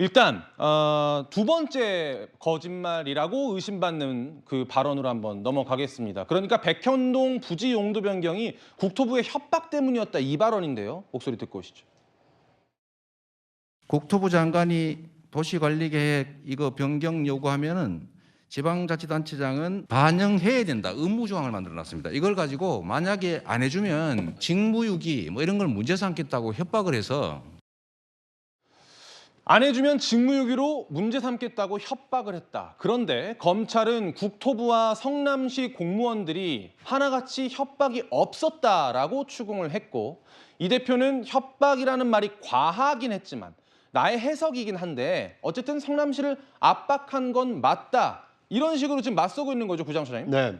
일단 두 번째 거짓말이라고 의심받는 그 발언으로 한번 넘어가겠습니다. 그러니까 백현동 부지 용도 변경이 국토부의 협박 때문이었다 이 발언인데요. 목소리 듣고 오시죠. 국토부 장관이 도시관리계획 이거 변경 요구하면은 지방자치단체장은 반영해야 된다. 의무 조항을 만들어놨습니다. 이걸 가지고 만약에 안 해주면 직무유기 뭐 이런 걸 문제 삼겠다고 협박을 해서 안 해주면 직무유기로 문제 삼겠다고 협박을 했다. 그런데 검찰은 국토부와 성남시 공무원들이 하나같이 협박이 없었다라고 추궁을 했고 이 대표는 협박이라는 말이 과하긴 했지만 나의 해석이긴 한데 어쨌든 성남시를 압박한 건 맞다. 이런 식으로 지금 맞서고 있는 거죠, 구장처장님? 네.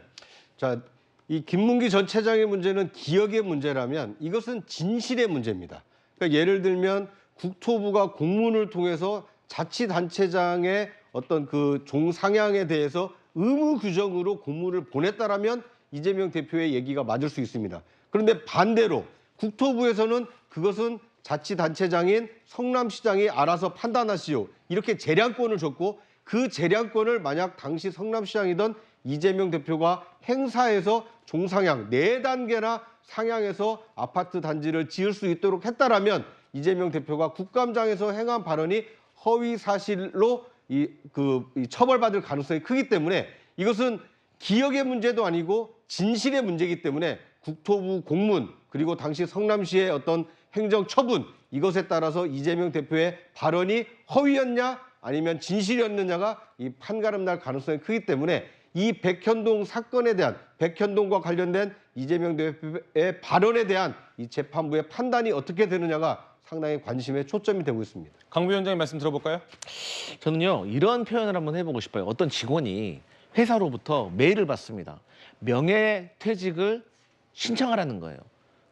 자, 이 김문기 전 차장의 문제는 기억의 문제라면 이것은 진실의 문제입니다. 그러니까 예를 들면 국토부가 공문을 통해서 자치단체장의 어떤 그 종상향에 대해서 의무 규정으로 공문을 보냈다라면 이재명 대표의 얘기가 맞을 수 있습니다. 그런데 반대로 국토부에서는 그것은 자치단체장인 성남시장이 알아서 판단하시오. 이렇게 재량권을 줬고 그 재량권을 만약 당시 성남시장이던 이재명 대표가 행사해서 종상향 4단계나 상향해서 아파트 단지를 지을 수 있도록 했다라면 이재명 대표가 국감장에서 행한 발언이 허위 사실로 처벌받을 가능성이 크기 때문에 이것은 기억의 문제도 아니고 진실의 문제이기 때문에 국토부 공문 그리고 당시 성남시의 어떤 행정 처분 이것에 따라서 이재명 대표의 발언이 허위였냐 아니면 진실이었느냐가 이 판가름 날 가능성이 크기 때문에 이 백현동 사건에 대한 백현동과 관련된 이재명 대표의 발언에 대한 이 재판부의 판단이 어떻게 되느냐가 상당히 관심의 초점이 되고 있습니다. 강 부위원장님 말씀 들어볼까요? 저는요 이런 표현을 한번 해보고 싶어요. 어떤 직원이 회사로부터 메일을 받습니다. 명예퇴직을 신청하라는 거예요.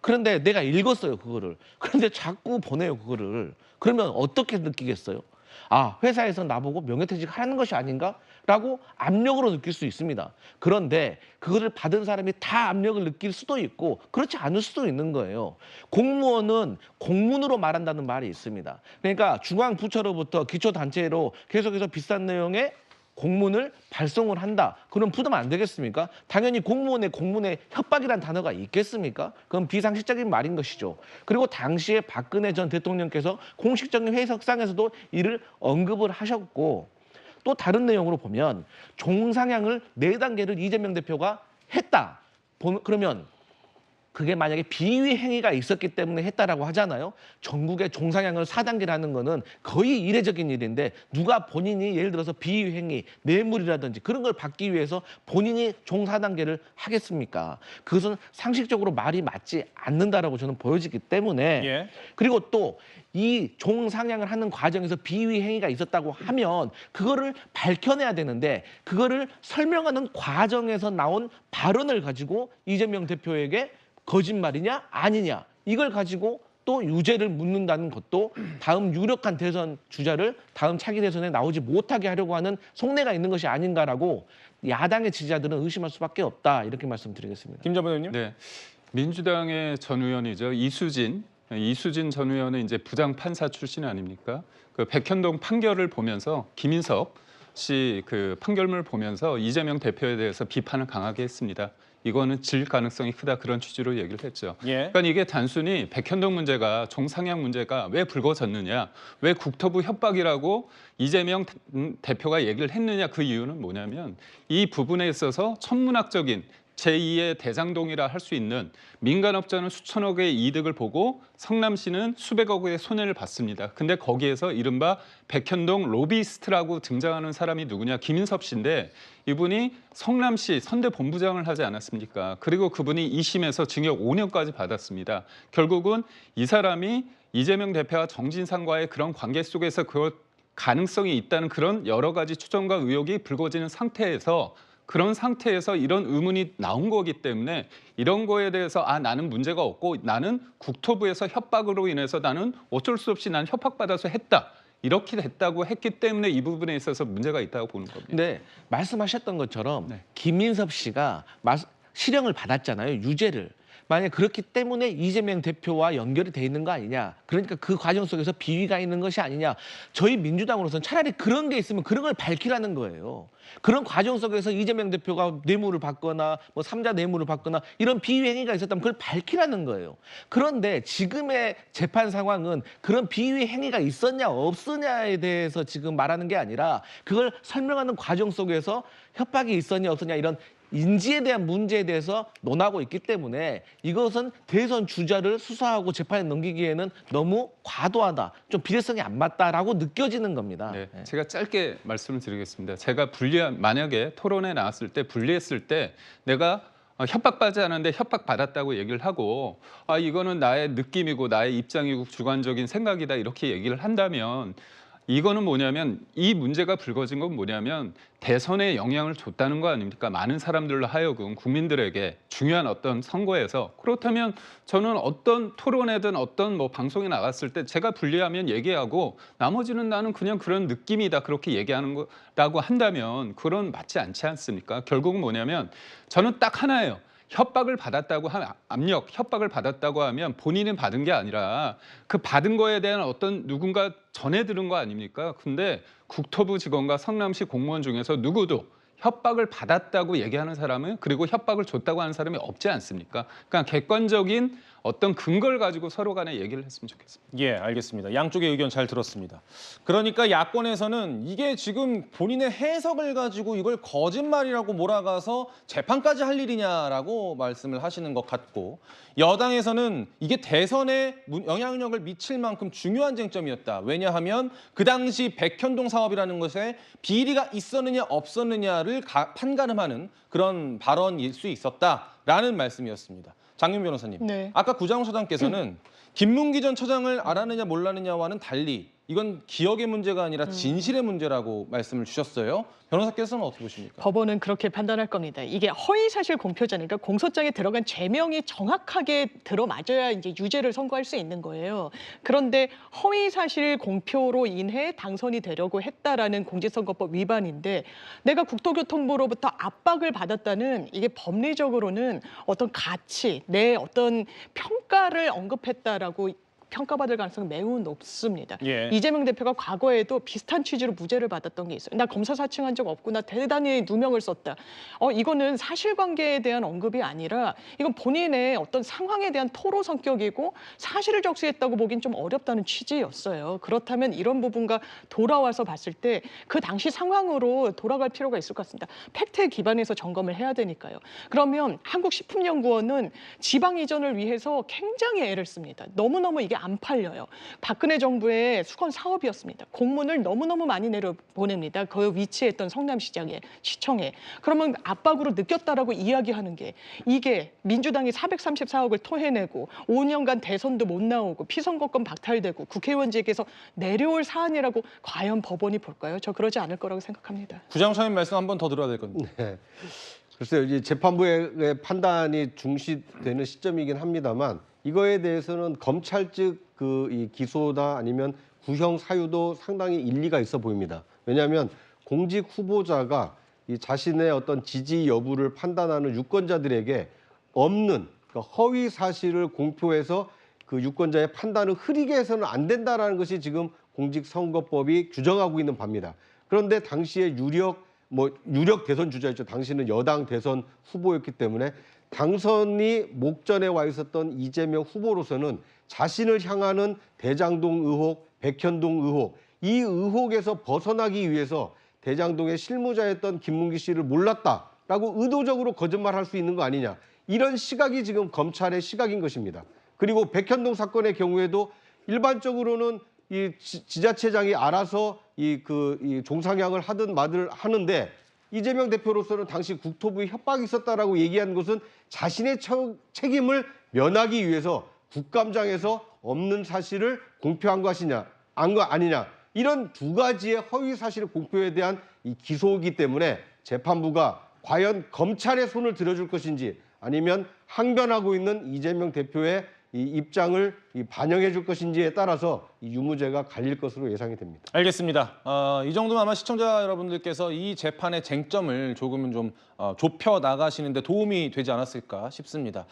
그런데 내가 읽었어요 그거를. 그런데 자꾸 보내요 그거를. 그러면 어떻게 느끼겠어요? 아, 회사에서 나보고 명예퇴직하라는 것이 아닌가? 라고 압력으로 느낄 수 있습니다. 그런데 그거를 받은 사람이 다 압력을 느낄 수도 있고 그렇지 않을 수도 있는 거예요. 공무원은 공문으로 말한다는 말이 있습니다. 그러니까 중앙부처로부터 기초단체로 계속해서 비슷한 내용의 공문을 발송을 한다. 그럼 부담 안 되겠습니까? 당연히 공무원의 공문에 협박이란 단어가 있겠습니까? 그건 비상식적인 말인 것이죠. 그리고 당시에 박근혜 전 대통령께서 공식적인 회석상에서도 이를 언급을 하셨고 또 다른 내용으로 보면 종상향을 4단계를 이재명 대표가 했다. 그러면 그게 만약에 비위 행위가 있었기 때문에 했다라고 하잖아요. 전국의 종상향을 4단계라는 거는 거의 이례적인 일인데 누가 본인이 예를 들어서 비위 행위, 뇌물이라든지 그런 걸 받기 위해서 본인이 종 4단계를 하겠습니까? 그것은 상식적으로 말이 맞지 않는다라고 저는 보여지기 때문에 예. 그리고 또 이 종상향을 하는 과정에서 비위 행위가 있었다고 하면 그거를 밝혀내야 되는데 그거를 설명하는 과정에서 나온 발언을 가지고 이재명 대표에게 거짓말이냐 아니냐 이걸 가지고 또 유죄를 묻는다는 것도 다음 유력한 대선 주자를 다음 차기 대선에 나오지 못하게 하려고 하는 속내가 있는 것이 아닌가라고 야당의 지지자들은 의심할 수밖에 없다 이렇게 말씀드리겠습니다. 김전문 의원님? 네, 민주당의 전 의원이죠. 이수진 전 의원은 이제 부장 판사 출신 아닙니까? 그 백현동 판결을 보면서 김인석 씨 그 판결문을 보면서 이재명 대표에 대해서 비판을 강하게 했습니다. 이거는 질 가능성이 크다 그런 취지로 얘기를 했죠. 예. 그러니까 이게 단순히 백현동 문제가 종상향 문제가 왜 불거졌느냐, 왜 국토부 협박이라고 이재명 대표가 얘기를 했느냐 그 이유는 뭐냐면 이 부분에 있어서 천문학적인 제2의 대장동이라 할 수 있는 민간업자는 수천억의 이득을 보고 성남시는 수백억의 손해를 봤습니다. 근데 거기에서 이른바 백현동 로비스트라고 등장하는 사람이 누구냐? 김인섭 씨인데 이분이 성남시 선대본부장을 하지 않았습니까? 그리고 그분이 2심에서 징역 5년까지 받았습니다. 결국은 이 사람이 이재명 대표와 정진상과의 그런 관계 속에서 그 가능성이 있다는 그런 여러 가지 추정과 의혹이 불거지는 상태에서 그런 상태에서 이런 의문이 나온 거기 때문에 이런 거에 대해서 나는 문제가 없고 나는 국토부에서 협박으로 인해서 나는 어쩔 수 없이 난 협박받아서 했다. 이렇게 됐다고 했기 때문에 이 부분에 있어서 문제가 있다고 보는 겁니다. 네, 말씀하셨던 것처럼 네. 김인섭 씨가 실형을 받았잖아요. 유죄를. 만약 그렇기 때문에 이재명 대표와 연결이 돼 있는 거 아니냐. 그러니까 그 과정 속에서 비위가 있는 것이 아니냐. 저희 민주당으로서는 차라리 그런 게 있으면 그런 걸 밝히라는 거예요. 그런 과정 속에서 이재명 대표가 뇌물을 받거나 뭐 삼자 뇌물을 받거나 이런 비위 행위가 있었다면 그걸 밝히라는 거예요. 그런데 지금의 재판 상황은 그런 비위 행위가 있었냐 없었냐에 대해서 지금 말하는 게 아니라 그걸 설명하는 과정 속에서 협박이 있었냐 없었냐 이런 인지에 대한 문제에 대해서 논하고 있기 때문에 이것은 대선 주자를 수사하고 재판에 넘기기에는 너무 과도하다, 좀 비례성이 안 맞다라고 느껴지는 겁니다. 네, 제가 짧게 말씀을 드리겠습니다. 제가 만약에 토론에 나왔을 때 불리했을 때 내가 협박받지 않았는데 협박받았다고 얘기를 하고 이거는 나의 느낌이고 나의 입장이고 주관적인 생각이다 이렇게 얘기를 한다면 이거는 뭐냐면 이 문제가 불거진 건 뭐냐면 대선에 영향을 줬다는 거 아닙니까? 많은 사람들로 하여금 국민들에게 중요한 어떤 선거에서 그렇다면 저는 어떤 토론회든 어떤 뭐 방송에 나갔을 때 제가 불리하면 얘기하고 나머지는 나는 그냥 그런 느낌이다 그렇게 얘기하는 거라고 한다면 그건 맞지 않지 않습니까? 결국은 뭐냐면 저는 딱 하나예요. 협박을 받았다고 하면 협박을 받았다고 하면 본인은 받은 게 아니라 그 받은 거에 대한 어떤 누군가 전해 들은 거 아닙니까? 근데 국토부 직원과 성남시 공무원 중에서 누구도 협박을 받았다고 얘기하는 사람은 그리고 협박을 줬다고 하는 사람이 없지 않습니까? 그러니까 객관적인 어떤 근거를 가지고 서로 간에 얘기를 했으면 좋겠습니다. 예, 알겠습니다. 양쪽의 의견 잘 들었습니다. 그러니까 야권에서는 이게 지금 본인의 해석을 가지고 이걸 거짓말이라고 몰아가서 재판까지 할 일이냐라고 말씀을 하시는 것 같고 여당에서는 이게 대선에 영향력을 미칠 만큼 중요한 쟁점이었다. 왜냐하면 그 당시 백현동 사업이라는 것에 비리가 있었느냐 없었느냐를 판가름하는 그런 발언일 수 있었다라는 말씀이었습니다. 장윤 변호사님, 네. 아까 구장훈 처장께서는 김문기 전 처장을 알았느냐 몰랐느냐와는 달리 이건 기억의 문제가 아니라 진실의 문제라고 말씀을 주셨어요. 변호사께서는 어떻게 보십니까? 법원은 그렇게 판단할 겁니다. 이게 허위사실 공표자니까 공소장에 들어간 죄명이 정확하게 들어맞아야 이제 유죄를 선고할 수 있는 거예요. 그런데 허위사실 공표로 인해 당선이 되려고 했다라는 공직선거법 위반인데 내가 국토교통부로부터 압박을 받았다는 이게 법리적으로는 어떤 가치, 내 어떤 평가를 언급했다라고 평가받을 가능성이 매우 높습니다. 예. 이재명 대표가 과거에도 비슷한 취지로 무죄를 받았던 게 있어요. 나 검사 사칭한 적 없고 나 대단히 누명을 썼다. 이거는 사실관계에 대한 언급이 아니라 이건 본인의 어떤 상황에 대한 토로 성격이고 사실을 적시했다고 보긴 좀 어렵다는 취지였어요. 그렇다면 이런 부분과 돌아와서 봤을 때 그 당시 상황으로 돌아갈 필요가 있을 것 같습니다. 팩트에 기반해서 점검을 해야 되니까요. 그러면 한국식품연구원은 지방 이전을 위해서 굉장히 애를 씁니다. 너무너무 이게 안 팔려요. 박근혜 정부의 수건 사업이었습니다. 공문을 너무너무 많이 내려보냅니다. 그 위치에 있던 성남시장에, 시청에. 그러면 압박으로 느꼈다라고 이야기하는 게 이게 민주당이 434억을 토해내고 5년간 대선도 못 나오고 피선거권 박탈되고 국회의원직에서 내려올 사안이라고 과연 법원이 볼까요? 저 그러지 않을 거라고 생각합니다. 구장훈 처장님 말씀 한 번 더 들어야 될 건데. 네. 글쎄요, 이제 재판부의 판단이 중시되는 시점이긴 합니다만 이거에 대해서는 검찰 측 이 기소나 아니면 구형 사유도 상당히 일리가 있어 보입니다. 왜냐하면 공직 후보자가 이 자신의 어떤 지지 여부를 판단하는 유권자들에게 없는 그러니까 허위 사실을 공표해서 그 유권자의 판단을 흐리게 해서는 안 된다라는 것이 지금 공직선거법이 규정하고 있는 바입니다. 그런데 당시에 유력 대선 주자였죠. 당시는 여당 대선 후보였기 때문에 당선이 목전에 와 있었던 이재명 후보로서는 자신을 향하는 대장동 의혹, 백현동 의혹, 이 의혹에서 벗어나기 위해서 대장동의 실무자였던 김문기 씨를 몰랐다라고 의도적으로 거짓말할 수 있는 거 아니냐. 이런 시각이 지금 검찰의 시각인 것입니다. 그리고 백현동 사건의 경우에도 일반적으로는 이 지자체장이 알아서 이 종상향을 하든 마들 하는데 이재명 대표로서는 당시 국토부에 협박이 있었다라고 얘기한 것은 자신의 책임을 면하기 위해서 국감장에서 없는 사실을 공표한 것이냐 아니냐 이런 두 가지의 허위 사실 공표에 대한 이 기소이기 때문에 재판부가 과연 검찰의 손을 들어줄 것인지 아니면 항변하고 있는 이재명 대표의 이 입장을 반영해 줄 것인지에 따라서 이 유무죄가 갈릴 것으로 예상이 됩니다. 알겠습니다. 이 정도면 아마 시청자 여러분들께서 이 재판의 쟁점을 조금은 좀 좁혀 나가시는 데 도움이 되지 않았을까 싶습니다.